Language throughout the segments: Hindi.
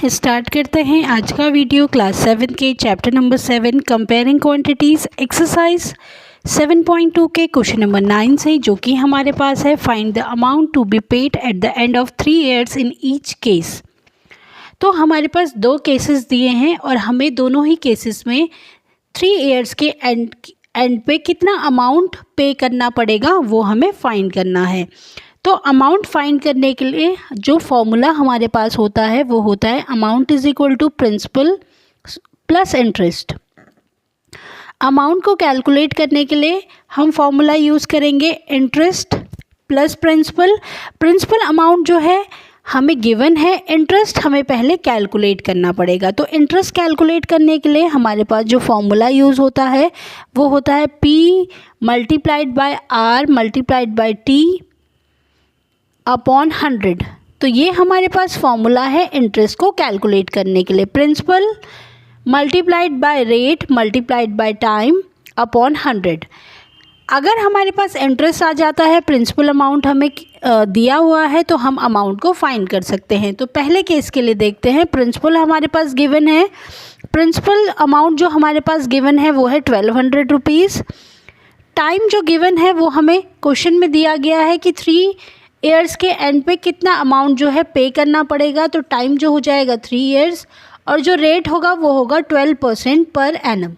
स्टार्ट करते हैं आज का वीडियो क्लास 7 के chapter number 7 comparing quantities exercise 7.2 के क्वेश्चन नंबर 9 से, जो कि हमारे पास है find the amount to be paid at the end of 3 years in each case. तो हमारे पास दो केसेस दिए हैं और हमें दोनों ही केसेस में 3 ईयर्स के एंड पे कितना अमाउंट पे करना पड़ेगा वो हमें फाइंड करना है। तो अमाउंट फाइंड करने के लिए जो फॉर्मूला हमारे पास होता है वो होता है amount is equal to principal plus interest. Amount को कैलकुलेट करने के लिए हम फॉर्मूला यूज़ करेंगे interest plus principal. Principal amount जो है हमें गिवन है, इंटरेस्ट हमें पहले कैलकुलेट करना पड़ेगा। तो इंटरेस्ट कैलकुलेट करने के लिए हमारे पास जो फॉर्मूला यूज़ होता है वो होता है P multiplied by R multiplied by T upon 100। तो ये हमारे पास फॉर्मूला है इंटरेस्ट को कैलकुलेट करने के लिए। Principal multiplied by rate multiplied by time upon 100। अगर हमारे पास इंटरेस्ट आ जाता है, प्रिंसिपल अमाउंट हमें दिया हुआ है, तो हम अमाउंट को फाइंड कर सकते हैं। तो पहले केस के लिए देखते हैं। प्रिंसिपल हमारे पास गिवन है, प्रिंसिपल अमाउंट जो हमारे पास गिवन है वो है 1200 रुपीज़। टाइम जो गिवन है वो हमें क्वेश्चन में दिया गया है कि 3 ईयर्स के एंड पे कितना अमाउंट जो है पे करना पड़ेगा। तो टाइम जो हो जाएगा 3 ईयर्स और जो रेट होगा वो होगा 12% पर एनम।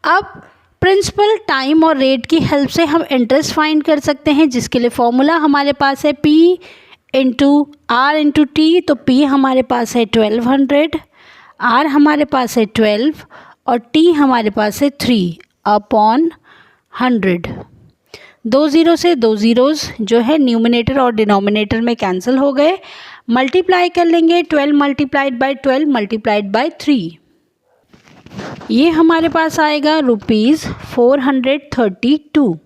अब प्रिंसिपल, टाइम और रेट की हेल्प से हम इंटरेस्ट फाइंड कर सकते हैं, जिसके लिए फॉर्मूला हमारे पास है P into R into T। तो P हमारे पास है 1200, R हमारे पास है 12 और T हमारे पास है 3 अपॉन 100। 2 ज़ीरो से 2 ज़ीरोज़ जो है न्यूमिनेटर और डिनोमिनेटर में कैंसिल हो गए। मल्टीप्लाई कर लेंगे 12 मल्टीप्लाइड बाय 12 मल्टीप्लाइड बाय 3। ये हमारे पास आएगा ₹432।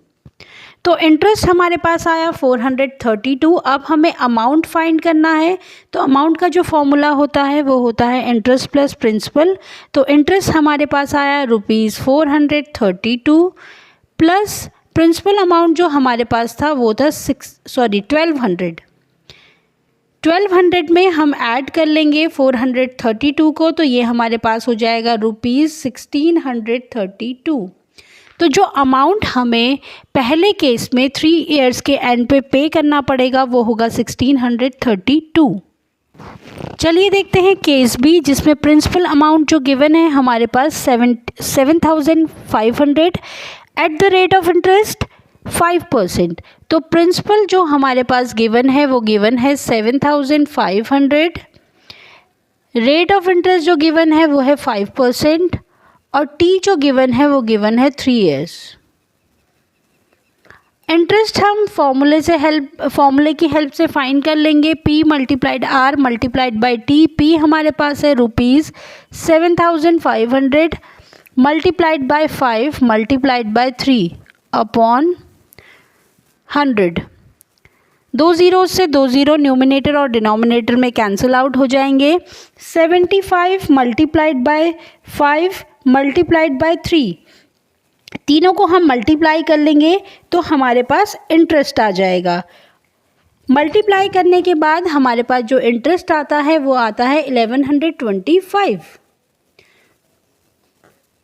तो इंटरेस्ट हमारे पास आया 432। अब हमें अमाउंट फाइंड करना है। तो अमाउंट का जो फॉर्मूला होता है वो होता है इंटरेस्ट प्लस प्रिंसिपल। तो इंटरेस्ट हमारे पास आया ₹432 प्लस प्रिंसिपल अमाउंट जो हमारे पास था वो था 1200। 1200 में हम ऐड कर लेंगे 432 को, तो ये हमारे पास हो जाएगा ₹1632। तो जो अमाउंट हमें पहले केस में 3 ईयर्स के एंड पे करना पड़ेगा वो होगा 1632। चलिए देखते हैं केस बी, जिसमें प्रिंसिपल अमाउंट जो गिवन है हमारे पास 7500 at the rate of interest 5%। तो प्रिंसिपल जो हमारे पास गिवन है वो गिवन है 7500, रेट ऑफ इंटरेस्ट जो गिवन है वो है 5% और टी जो गिवन है वो गिवन है 3 ईयर्स। इंटरेस्ट हम फॉर्मूले की हेल्प से फाइंड कर लेंगे। P multiplied R multiplied by T। P हमारे पास है ₹7500 multiplied by 5 multiplied by 3 upon 100। 2 zero से 2 ज़ीरो न्यूमिनेटर और डिनोमिनेटर में कैंसिल आउट हो जाएंगे। 75 मल्टीप्लाइड बाय 5 मल्टीप्लाइड बाय 3, तीनों को हम मल्टीप्लाई कर लेंगे तो हमारे पास इंटरेस्ट आ जाएगा। मल्टीप्लाई करने के बाद हमारे पास जो इंटरेस्ट आता है वो आता है 1125।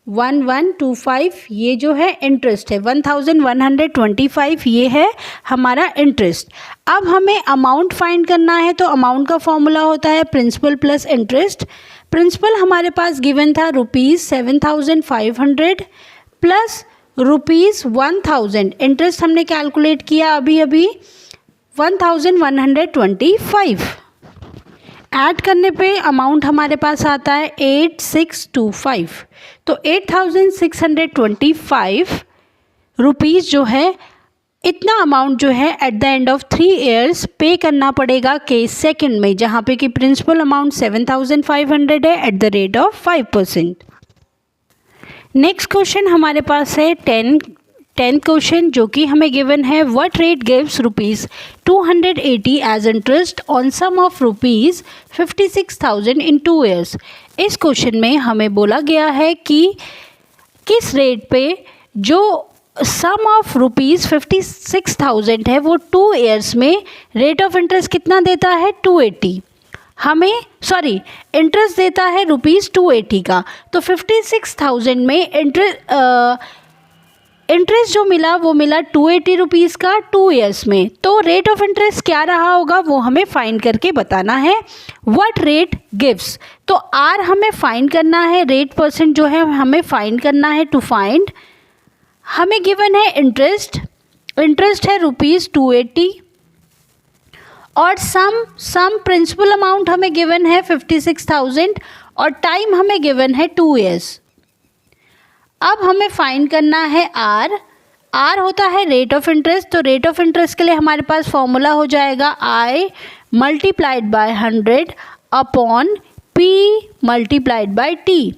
1125 ये जो है इंटरेस्ट है, 1125 ये है हमारा इंटरेस्ट। अब हमें अमाउंट फाइंड करना है। तो अमाउंट का फॉर्मूला होता है प्रिंसिपल प्लस इंटरेस्ट। प्रिंसिपल हमारे पास गिवन था ₹7500 प्लस ₹1000। इंटरेस्ट हमने कैलकुलेट किया अभी 1125। ऐड करने पे अमाउंट हमारे पास आता है 8625। तो 8625 रुपीज़ जो है, इतना अमाउंट जो है eight the end of 3 years पे करना पड़ेगा केस सेकंड में, जहाँ पे कि प्रिंसिपल अमाउंट 7500 है at the rate of 5%। Next question हमारे पास है 10th क्वेश्चन, जो कि हमें गिवन है what rate gives ₹280 as interest on sum of ₹56,000 in 2 years. इस क्वेश्चन में हमें बोला गया है कि किस रेट पे जो सम ऑफ ₹56,000 है वो 2 ईयर्स में रेट ऑफ इंटरेस्ट कितना देता है 280। हमें इंटरेस्ट देता है ₹280 का। तो 56,000 में इंटरेस्ट जो मिला वो मिला ₹280 का 2 ईयर्स में। तो रेट ऑफ इंटरेस्ट क्या रहा होगा वो हमें फाइंड करके बताना है। व्हाट रेट गिव्स, तो आर हमें फाइंड करना है, रेट परसेंट जो है हमें फाइंड करना है। टू फाइंड हमें गिवन है इंटरेस्ट है ₹280 और सम प्रिंसिपल अमाउंट हमें गिवन है 56,000 और टाइम हमें गिवन है 2 ईयर्स। अब हमें फाइंड करना है आर होता है रेट ऑफ इंटरेस्ट। तो रेट ऑफ इंटरेस्ट के लिए हमारे पास फॉर्मूला हो जाएगा I multiplied by 100 upon P multiplied by T।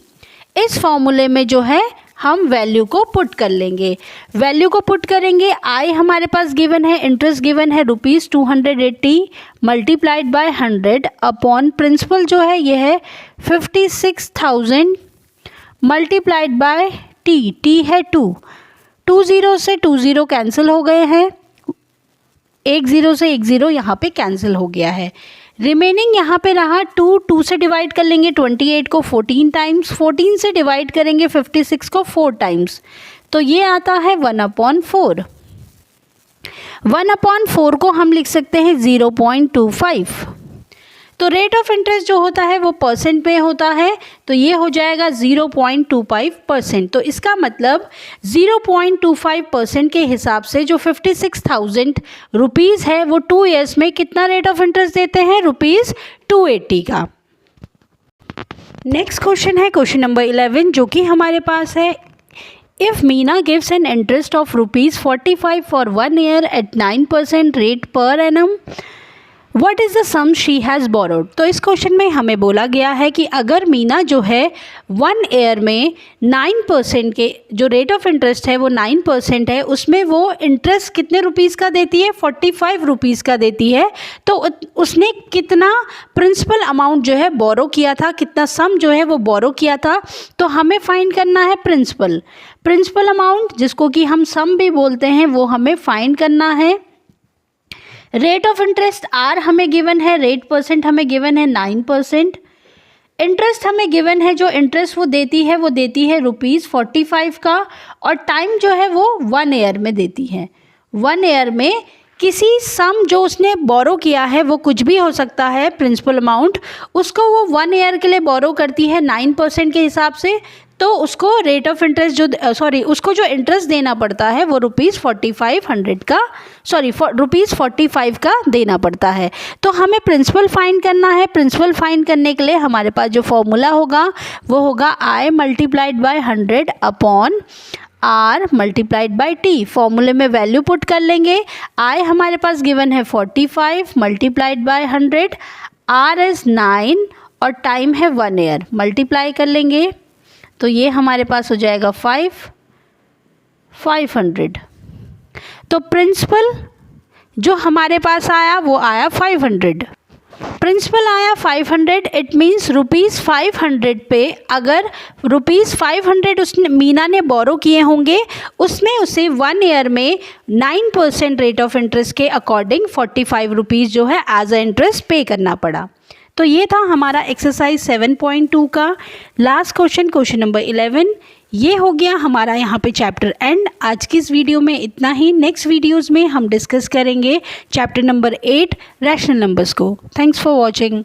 इस फॉर्मूले में जो है हम वैल्यू को पुट कर लेंगे। वैल्यू को पुट करेंगे, I हमारे पास गिवन है, इंटरेस्ट गिवन है ₹280 मल्टीप्लाइड बाय 100 अपॉन प्रिंसिपल जो है ये है 56,000 मल्टीप्लाइड बाय टी है 2 0 से 2 0 कैंसिल हो गए हैं, 1 0 से 1 0 यहाँ पे कैंसिल हो गया है। रिमेनिंग यहाँ पे रहा 2 से डिवाइड कर लेंगे 28 को 14 टाइम्स, 14 से डिवाइड करेंगे 56 को 4 टाइम्स, तो ये आता है 1/4। 1/4 को हम लिख सकते हैं 0.25। तो रेट ऑफ इंटरेस्ट जो होता है वो परसेंट में होता है, तो ये हो जाएगा 0.25%। तो इसका मतलब 0.25% के हिसाब से जो 56,000 रुपीज़ है वो 2 ईयर्स में कितना रेट ऑफ इंटरेस्ट देते हैं, ₹280 का। नेक्स्ट क्वेश्चन है क्वेश्चन नंबर 11 जो कि हमारे पास है। If Meena gives an interest of ₹45 for 1 year at 9% rate पर annum, what is the sum she has borrowed. तो इस क्वेश्चन में हमें बोला गया है कि अगर मीना जो है 1 ईयर में 9% के जो रेट ऑफ इंटरेस्ट है वो 9% है, उसमें वो इंटरेस्ट कितने रुपीज़ का देती है, 45 रुपीज़ का देती है। तो उसने कितना प्रिंसिपल अमाउंट जो है बोरो किया था, कितना सम जो है वो बोरो किया था। तो हमें फाइंड करना है प्रिंसिपल अमाउंट, जिसको कि हम सम भी बोलते हैं, वो हमें फाइंड करना है। रेट ऑफ इंटरेस्ट आर हमें गिवन है, रेट परसेंट हमें गिवन है 9%। इंटरेस्ट हमें गिवन है, जो इंटरेस्ट वो देती है ₹45 का, और टाइम जो है वो 1 ईयर में देती है। 1 ईयर में किसी सम जो उसने बोरो किया है वो कुछ भी हो सकता है, प्रिंसिपल अमाउंट, उसको वो 1 ईयर के लिए बोरो करती है 9% के हिसाब से। तो उसको रेट ऑफ इंटरेस्ट उसको जो इंटरेस्ट देना पड़ता है वो ₹45 का देना पड़ता है। तो हमें प्रिंसिपल फाइंड करना है। प्रिंसिपल फाइंड करने के लिए हमारे पास जो फॉर्मूला होगा वो होगा I multiplied by 100 upon R multiplied by T। फॉर्मूले में वैल्यू पुट कर लेंगे। I हमारे पास गिवन है 45 मल्टीप्लाइड बाय 100, R इज़ 9 और टाइम है 1 ईयर, मल्टीप्लाई कर लेंगे तो ये हमारे पास हो जाएगा 500। तो प्रिंसिपल जो हमारे पास आया वो आया 500। प्रिंसिपल आया 500, इट मीन्स ₹500 पे अगर ₹500 उसने मीना ने बोरो किए होंगे, उसमें उसे 1 ईयर में 9% रेट ऑफ इंटरेस्ट के अकॉर्डिंग 45 रुपीज़ जो है एज अ इंटरेस्ट पे करना पड़ा। तो ये था हमारा एक्सरसाइज 7.2 का लास्ट क्वेश्चन नंबर 11। ये हो गया हमारा यहाँ पे चैप्टर एंड। आज की इस वीडियो में इतना ही। नेक्स्ट वीडियोज़ में हम डिस्कस करेंगे चैप्टर नंबर 8 रैशनल नंबर्स को। Thanks for watching.